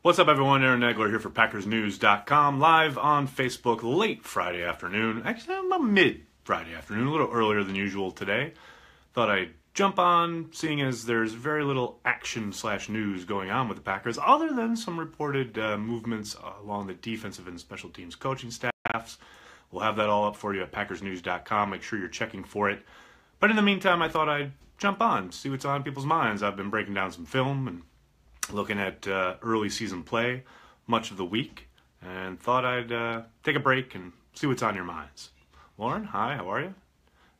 What's up, everyone? Aaron Nagler here for PackersNews.com, live on Facebook late Friday afternoon. Actually, about mid-Friday afternoon, a little earlier than usual today. Thought I'd jump on, seeing as there's very little action/news going on with the Packers, other than some reported movements along the defensive and special teams coaching staffs. We'll have that all up for you at PackersNews.com. Make sure you're checking for it. But in the meantime, I thought I'd jump on, see what's on people's minds. I've been breaking down some film and looking at early season play much of the week, and thought I'd take a break and see what's on your minds. Lauren, hi, how are you?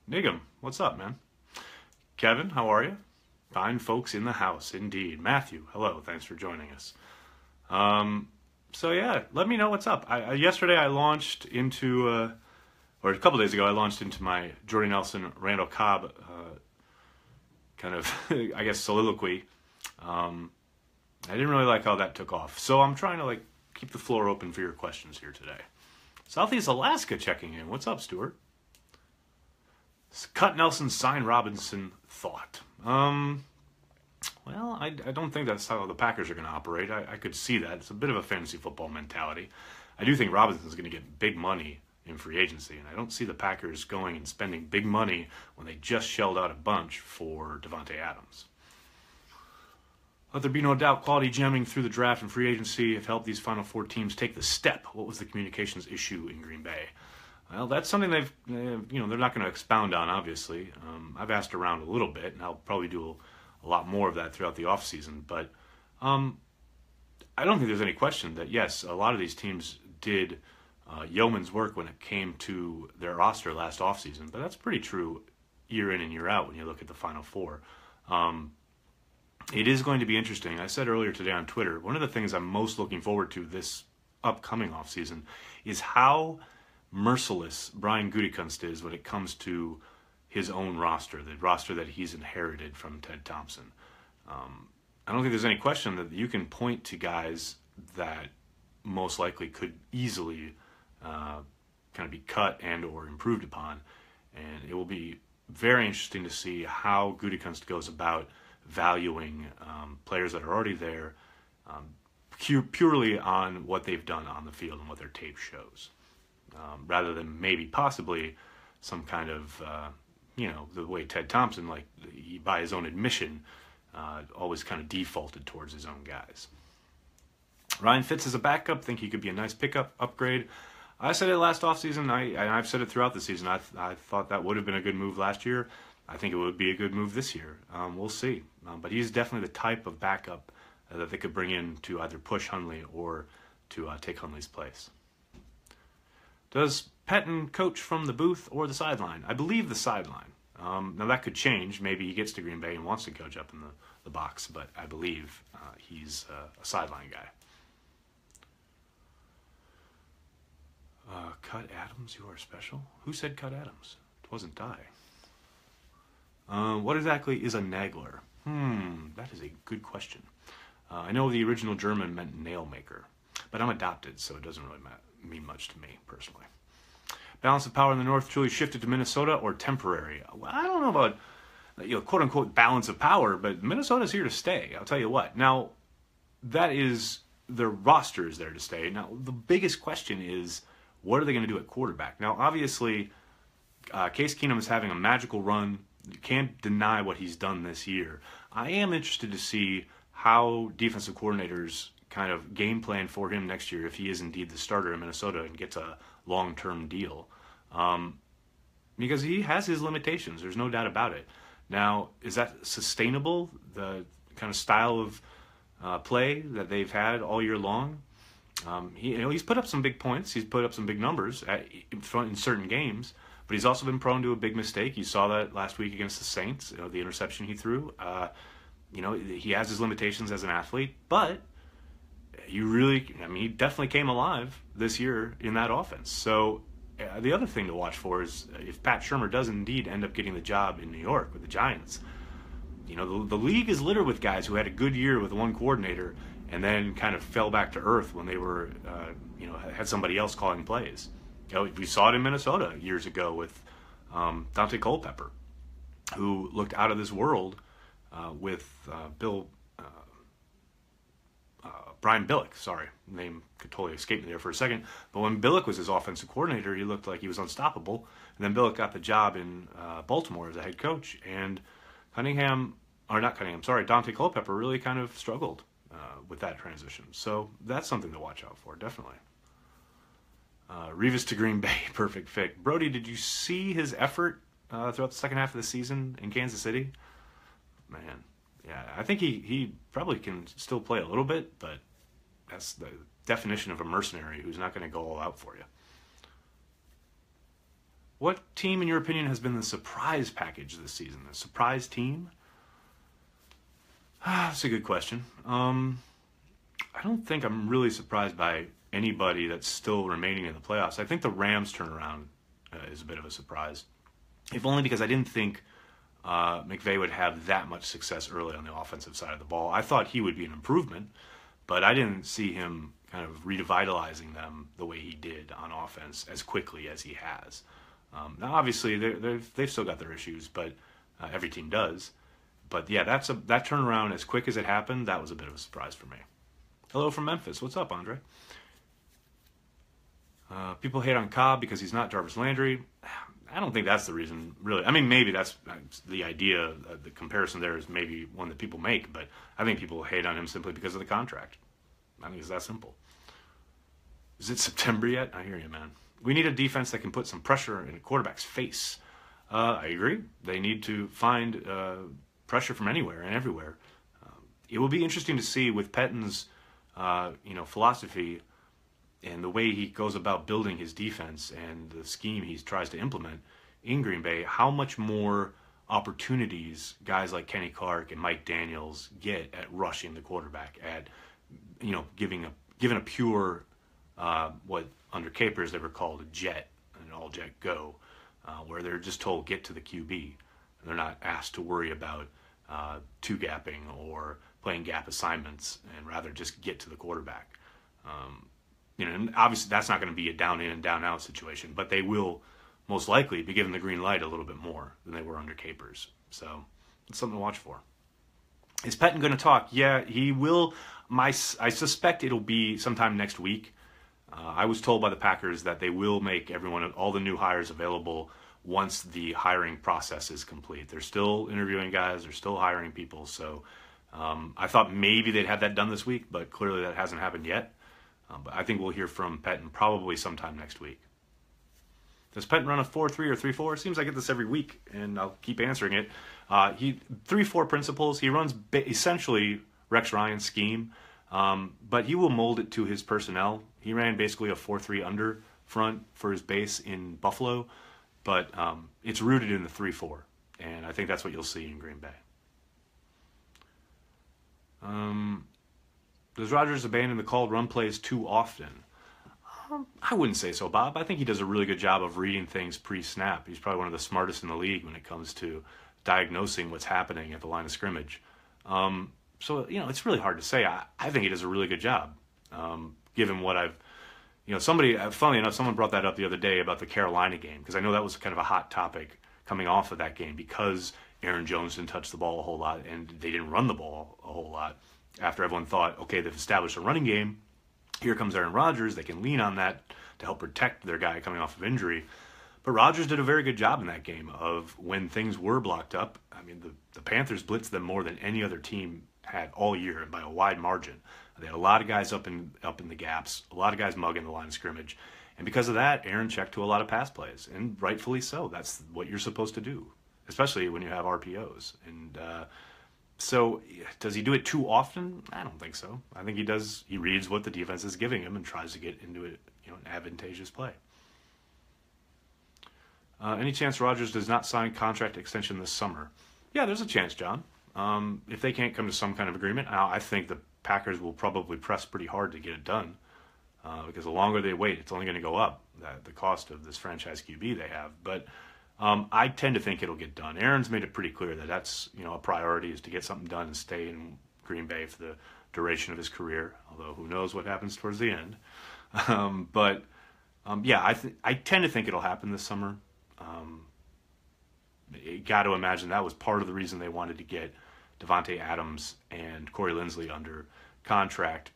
Nigam, what's up, man? Kevin, how are you? Fine folks in the house, indeed. Matthew, hello, thanks for joining us. So yeah, let me know what's up. Yesterday I launched into, or a couple days ago, I launched into my Jordy Nelson, Randall Cobb kind of, I guess, soliloquy. I didn't really like how that took off. So I'm trying to keep the floor open for your questions here today. Southeast Alaska checking in. What's up, Stuart? Cut Nelson, sign Robinson thought. Well, I don't think that's how the Packers are going to operate. I could see that. It's a bit of a fantasy football mentality. I do think Robinson's going to get big money in free agency, and I don't see the Packers going and spending big money when they just shelled out a bunch for Devontae Adams. Let there be no doubt, quality gemming through the draft and free agency have helped these Final Four teams take the step. What was the communications issue in Green Bay? Well, that's something they're not going to expound on, obviously. I've asked around a little bit, and I'll probably do a lot more of that throughout the offseason. But I don't think there's any question that, yes, a lot of these teams did yeoman's work when it came to their roster last offseason. But that's pretty true year in and year out when you look at the Final Four. It is going to be interesting. I said earlier today on Twitter, one of the things I'm most looking forward to this upcoming offseason is how merciless Brian Gutekunst is when it comes to his own roster, the roster that he's inherited from Ted Thompson. I don't think there's any question that you can point to guys that most likely could easily kind of be cut and or improved upon. And it will be very interesting to see how Gutekunst goes about valuing players that are already there purely on what they've done on the field and what their tape shows, rather than maybe possibly some kind of, the way Ted Thompson, by his own admission, always kind of defaulted towards his own guys. Ryan Fitz as a backup, think he could be a nice pickup upgrade. I said it last offseason, and I've said it throughout the season. I thought that would have been a good move last year. I think it would be a good move this year. We'll see. But he's definitely the type of backup that they could bring in to either push Hundley or to take Hundley's place. Does Pettine coach from the booth or the sideline? I believe the sideline. Now that could change. Maybe he gets to Green Bay and wants to coach up in the box, but I believe he's a sideline guy. Cut Adams, you are special? Who said cut Adams? It wasn't I. What exactly is a Nagler? That is a good question. I know the original German meant nail maker, but I'm adopted, so it doesn't really mean much to me personally. Balance of power in the North truly shifted to Minnesota or temporary? Well, I don't know about quote unquote balance of power, but Minnesota's here to stay. I'll tell you what. Now, that is their roster is there to stay. Now, the biggest question is, what are they going to do at quarterback? Now, obviously, Case Keenum is having a magical run. You can't deny what he's done this year. I am interested to see how defensive coordinators kind of game plan for him next year if he is indeed the starter in Minnesota and gets a long-term deal. Because he has his limitations. There's no doubt about it. Now, is that sustainable, the kind of style of play that they've had all year long? He's put up some big points. He's put up some big numbers in certain games. But he's also been prone to a big mistake. You saw that last week against the Saints, the interception he threw. He has his limitations as an athlete, but he definitely came alive this year in that offense. So the other thing to watch for is if Pat Shurmur does indeed end up getting the job in New York with the Giants, the league is littered with guys who had a good year with one coordinator and then kind of fell back to earth when they were, had somebody else calling plays. We saw it in Minnesota years ago with Dante Culpepper, who looked out of this world with Bill Brian Billick, sorry, name could totally escape me there for a second. But when Billick was his offensive coordinator, he looked like he was unstoppable. And then Billick got the job in Baltimore as a head coach, and Dante Culpepper really kind of struggled with that transition. So that's something to watch out for, definitely. Revis to Green Bay, perfect fit. Brody, did you see his effort throughout the second half of the season in Kansas City? Man, yeah, I think he probably can still play a little bit, but that's the definition of a mercenary who's not going to go all out for you. What team, in your opinion, has been the surprise package this season? The surprise team? That's a good question. I don't think I'm really surprised by anybody that's still remaining in the playoffs. I think the Rams turnaround is a bit of a surprise, if only because I didn't think McVay would have that much success early on the offensive side of the ball. I thought he would be an improvement, but I didn't see him kind of revitalizing them the way he did on offense as quickly as he has. Now, obviously, they've still got their issues, but every team does. But yeah, that turnaround, as quick as it happened, that was a bit of a surprise for me. Hello from Memphis. What's up, Andre? People hate on Cobb because he's not Jarvis Landry. I don't think that's the reason, really. I mean, maybe that's the idea. The comparison there is maybe one that people make, but I think people hate on him simply because of the contract. I think it's that simple. Is it September yet? I hear you, man. We need a defense that can put some pressure in a quarterback's face. I agree. They need to find pressure from anywhere and everywhere. It will be interesting to see with Pettine's philosophy and the way he goes about building his defense and the scheme he tries to implement in Green Bay, how much more opportunities guys like Kenny Clark and Mike Daniels get at rushing the quarterback, at giving a pure what under Capers they were called a jet, an all-jet go, where they're just told get to the QB. And they're not asked to worry about two-gapping or playing gap assignments, and rather just get to the quarterback. And obviously that's not going to be a down in and down out situation, but they will most likely be given the green light a little bit more than they were under Capers. So it's something to watch for. Is Pettine going to talk? Yeah, he will. I suspect it'll be sometime next week. I was told by the Packers that they will make all the new hires available once the hiring process is complete. They're still interviewing guys. They're still hiring people. So I thought maybe they'd have that done this week, but clearly that hasn't happened yet. But I think we'll hear from Pettine probably sometime next week. Does Pettine run a 4-3 or 3-4? Seems I get this every week, and I'll keep answering it. 3-4 principles. He runs essentially Rex Ryan's scheme, but he will mold it to his personnel. He ran basically a 4-3 under front for his base in Buffalo, but it's rooted in the 3-4, and I think that's what you'll see in Green Bay. Does Rodgers abandon the called run plays too often? I wouldn't say so, Bob. I think he does a really good job of reading things pre-snap. He's probably one of the smartest in the league when it comes to diagnosing what's happening at the line of scrimmage. So it's really hard to say. I think he does a really good job, given what I've... funnily enough, someone brought that up the other day about the Carolina game, because I know that was kind of a hot topic coming off of that game, because Aaron Jones didn't touch the ball a whole lot, and they didn't run the ball a whole lot. After everyone thought, okay, they've established a running game, here comes Aaron Rodgers, they can lean on that to help protect their guy coming off of injury. But Rodgers did a very good job in that game of when things were blocked up. I mean, the Panthers blitzed them more than any other team had all year, and by a wide margin. They had a lot of guys up in the gaps, a lot of guys mugging the line of scrimmage. And because of that, Aaron checked to a lot of pass plays, and rightfully so. That's what you're supposed to do, especially when you have RPOs. And so does he do it too often? I don't think so. I think he does. He reads what the defense is giving him and tries to get into an advantageous play. Any chance Rodgers does not sign contract extension this summer? Yeah, there's a chance, John. If they can't come to some kind of agreement, I think the Packers will probably press pretty hard to get it done, because the longer they wait, it's only going to go up, the cost of this franchise QB they have. But I tend to think it'll get done. Aaron's made it pretty clear that that's a priority, is to get something done and stay in Green Bay for the duration of his career, although who knows what happens towards the end. I tend to think it'll happen this summer. You got to imagine that was part of the reason they wanted to get Devontae Adams and Corey Linsley under contract,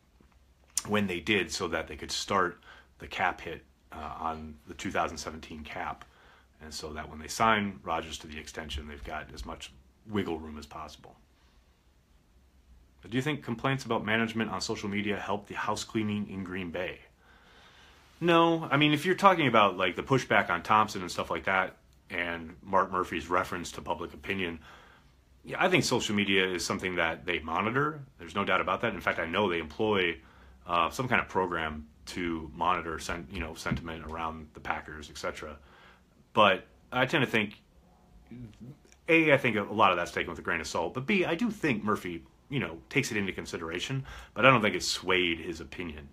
when they did, so that they could start the cap hit on the 2017 cap. And so that when they sign Rodgers to the extension, they've got as much wiggle room as possible. But do you think complaints about management on social media help the house cleaning in Green Bay? No. I mean, if you're talking about like the pushback on Thompson and stuff like that, and Mark Murphy's reference to public opinion, yeah, I think social media is something that they monitor. There's no doubt about that. In fact, I know they employ some kind of program to monitor sentiment around the Packers, etc. But I tend to think, A, I think a lot of that's taken with a grain of salt, but B, I do think Murphy, takes it into consideration, but I don't think it swayed his opinion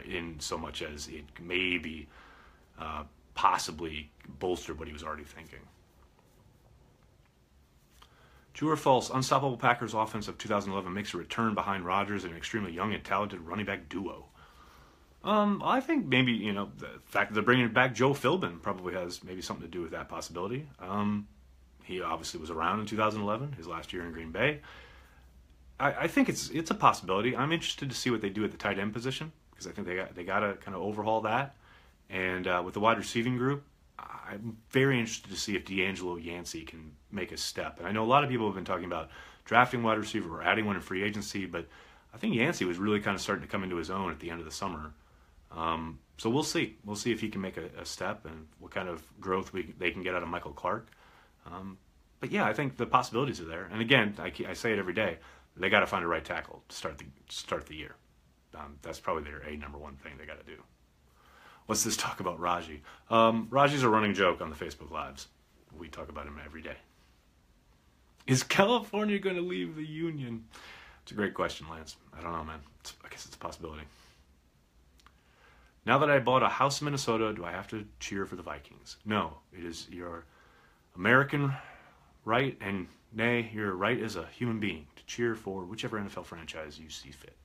in so much as it maybe possibly bolstered what he was already thinking. True or false, unstoppable Packers offense of 2011 makes a return behind Rodgers and an extremely young and talented running back duo. I think maybe, the fact that they're bringing back Joe Philbin probably has maybe something to do with that possibility. He obviously was around in 2011, his last year in Green Bay. I think it's a possibility. I'm interested to see what they do at the tight end position, because I think they got to kind of overhaul that. And with the wide receiving group, I'm very interested to see if D'Angelo Yancey can make a step. And I know a lot of people have been talking about drafting wide receiver or adding one in free agency, but I think Yancey was really kind of starting to come into his own at the end of the summer. So we'll see. We'll see if he can make a step and what kind of growth they can get out of Michael Clark. But yeah, I think the possibilities are there. And again, I say it every day, they got to find a right tackle to start the year. That's probably their number one thing they got to do. What's this talk about Raji? Raji's a running joke on the Facebook Lives. We talk about him every day. Is California going to leave the Union? It's a great question, Lance. I don't know, man. I guess it's a possibility. Now that I bought a house in Minnesota, do I have to cheer for the Vikings? No. It is your American right, and nay, your right as a human being to cheer for whichever NFL franchise you see fit.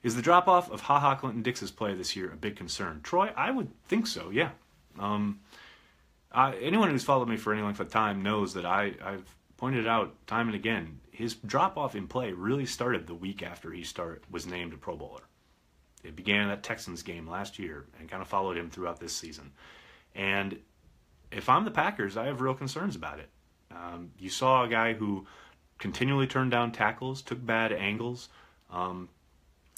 Is the drop-off of HaHa Clinton Dix's play this year a big concern? Troy, I would think so, yeah. Anyone who's followed me for any length of time knows that I've pointed out time and again, his drop-off in play really started the week after he was named a Pro Bowler. It began in that Texans game last year and kind of followed him throughout this season. And if I'm the Packers, I have real concerns about it. You saw a guy who continually turned down tackles, took bad angles,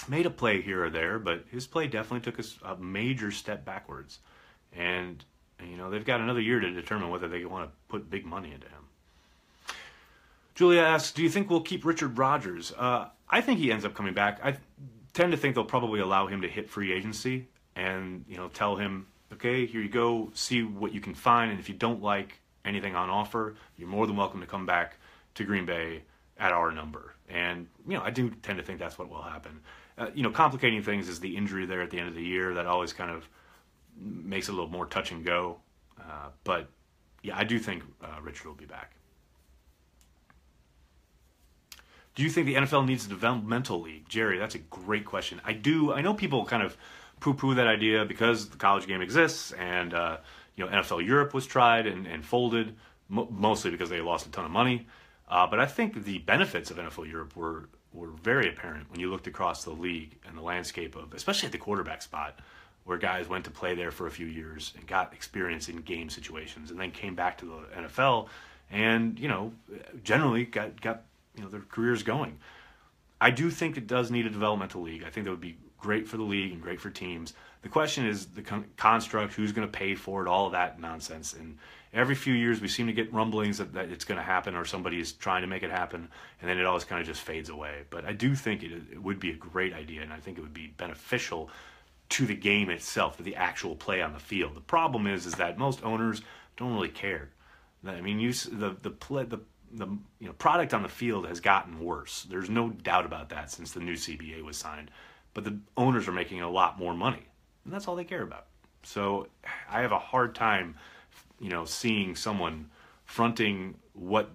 made a play here or there, but his play definitely took a major step backwards. And, they've got another year to determine whether they want to put big money into him. Julia asks, do you think we'll keep Richard Rodgers? I think he ends up coming back. I tend to think they'll probably allow him to hit free agency and, tell him, okay, here you go, see what you can find, and if you don't like anything on offer, you're more than welcome to come back to Green Bay at our number. And, I do tend to think that's what will happen. Complicating things is the injury there at the end of the year. That always kind of makes it a little more touch and go. But, yeah, I do think Richard will be back. Do you think the NFL needs a developmental league? Jerry, that's a great question. I do. I know people kind of poo-poo that idea because the college game exists, and NFL Europe was tried and folded, mostly because they lost a ton of money. But I think the benefits of NFL Europe were very apparent when you looked across the league and the landscape of, especially at the quarterback spot, where guys went to play there for a few years and got experience in game situations, and then came back to the NFL and generally got their careers going. I do think it does need a developmental league. I think that would be great for the league and great for teams. The question is the construct, who's going to pay for it, all of that nonsense. And every few years we seem to get rumblings that it's going to happen or somebody is trying to make it happen, and then it always kind of just fades away. But I do think it would be a great idea, and I think it would be beneficial to the game itself, to the actual play on the field. The problem is that most owners don't really care. I mean, the product on the field has gotten worse. There's no doubt about that since the new CBA was signed. But the owners are making a lot more money, and that's all they care about. So I have a hard time, seeing someone fronting what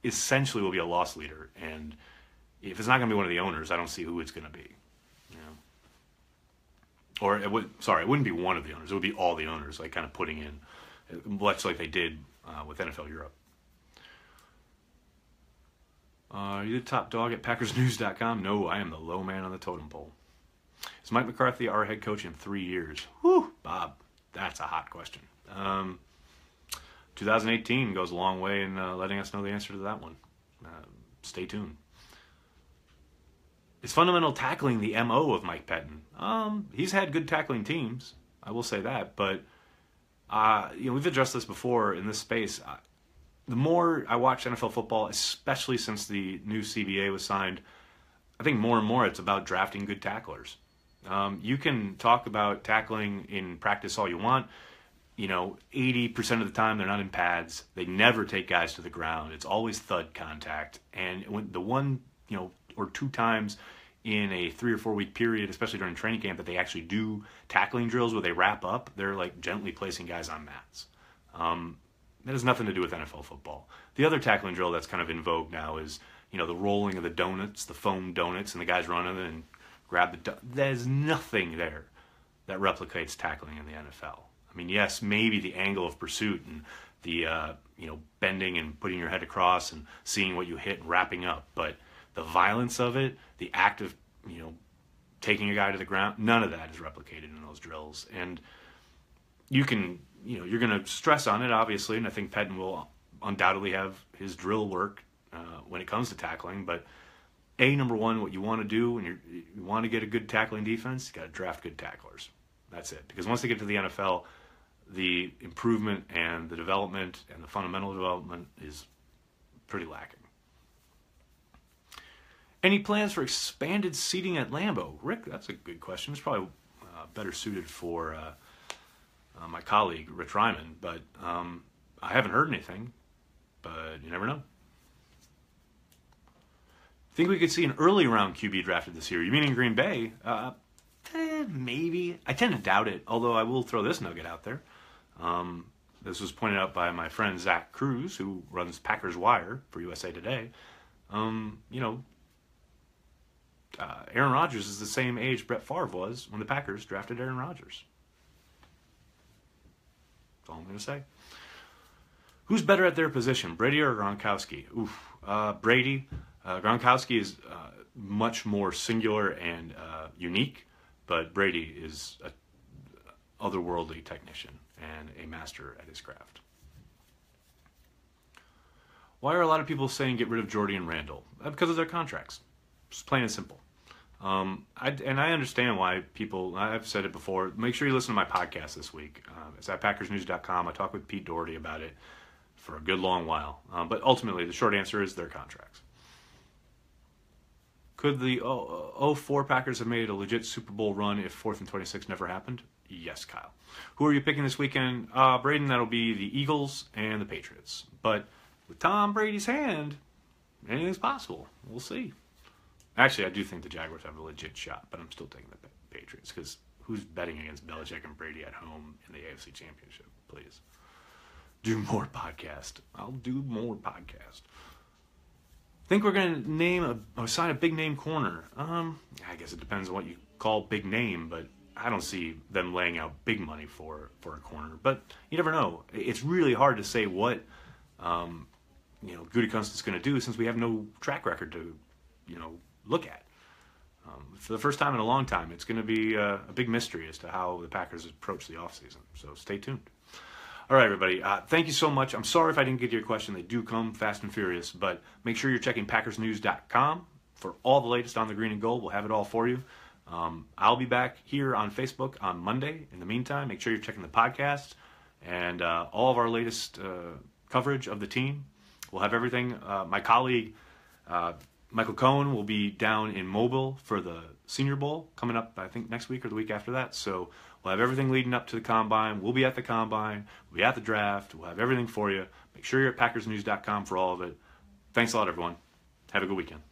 essentially will be a loss leader. And if it's not going to be one of the owners, I don't see who it's going to be. Or it wouldn't be one of the owners. It would be all the owners, like kind of putting in, much like they did with NFL Europe. Are you the top dog at PackersNews.com? No, I am the low man on the totem pole. Is Mike McCarthy our head coach in 3 years? Whew, Bob, that's a hot question. 2018 goes a long way in letting us know the answer to that one. Stay tuned. Is fundamental tackling the MO of Mike Pettine? He's had good tackling teams, I will say that, but we've addressed this before in this space. The more I watch NFL football, especially since the new CBA was signed, I think more and more it's about drafting good tacklers. You can talk about tackling in practice all you want. 80% of the time they're not in pads. They never take guys to the ground. It's always thud contact. And when the one, or two times in a 3 or 4 week period, especially during training camp, that they actually do tackling drills where they wrap up, they're like gently placing guys on mats. That has nothing to do with NFL football. The other tackling drill that's kind of in vogue now is, the rolling of the donuts, the foam donuts, and the guys running and grab the there's nothing there that replicates tackling in the NFL. I mean, yes, maybe the angle of pursuit and the bending and putting your head across and seeing what you hit and wrapping up, but the violence of it, the act of taking a guy to the ground, none of that is replicated in those drills. And you can you're going to stress on it, obviously, and I think Pettine will undoubtedly have his drill work when it comes to tackling, but number one, what you want to do when you want to get a good tackling defense, you got to draft good tacklers. That's it. Because once they get to the NFL, the improvement and the development and the fundamental development is pretty lacking. Any plans for expanded seating at Lambeau? Rick, that's a good question. It's probably better suited for my colleague, Rich Ryman, but I haven't heard anything, but you never know. Think we could see an early round QB drafted this year? You mean in Green Bay? Maybe. I tend to doubt it, although I will throw this nugget out there. This was pointed out by my friend Zach Cruz, who runs Packers Wire for USA Today. Aaron Rodgers is the same age Brett Favre was when the Packers drafted Aaron Rodgers. That's all I'm going to say. Who's better at their position, Brady or Gronkowski? Brady. Gronkowski is much more singular and unique, but Brady is an otherworldly technician and a master at his craft. Why are a lot of people saying get rid of Jordy and Randall? Because of their contracts. Just plain and simple. I understand why people, I've said it before, make sure you listen to my podcast this week. It's at PackersNews.com. I talked with Pete Doherty about it for a good long while. But ultimately, the short answer is their contracts. Could the 04 Packers have made a legit Super Bowl run if 4th and 26 never happened? Yes, Kyle. Who are you picking this weekend? Braden, that'll be the Eagles and the Patriots. But with Tom Brady's hand, anything's possible. We'll see. Actually, I do think the Jaguars have a legit shot, but I'm still taking the Patriots because who's betting against Belichick and Brady at home in the AFC Championship? Please. Do more podcast. I'll do more podcast. Think we're going to name sign a big name corner? I guess it depends on what you call big name, but I don't see them laying out big money for a corner. But you never know. It's really hard to say what Gutekunst's going to do since we have no track record to look at. For the first time in a long time, it's going to be a big mystery as to how the Packers approach the offseason. So stay tuned. All right, everybody. Thank you so much. I'm sorry if I didn't get to your question. They do come fast and furious, but make sure you're checking PackersNews.com for all the latest on the green and gold. We'll have it all for you. I'll be back here on Facebook on Monday. In the meantime, make sure you're checking the podcast and all of our latest coverage of the team. We'll have everything. My colleague, Michael Cohen, will be down in Mobile for the Senior Bowl coming up, I think, next week or the week after that. So we'll have everything leading up to the Combine. We'll be at the Combine. We'll be at the draft. We'll have everything for you. Make sure you're at PackersNews.com for all of it. Thanks a lot, everyone. Have a good weekend.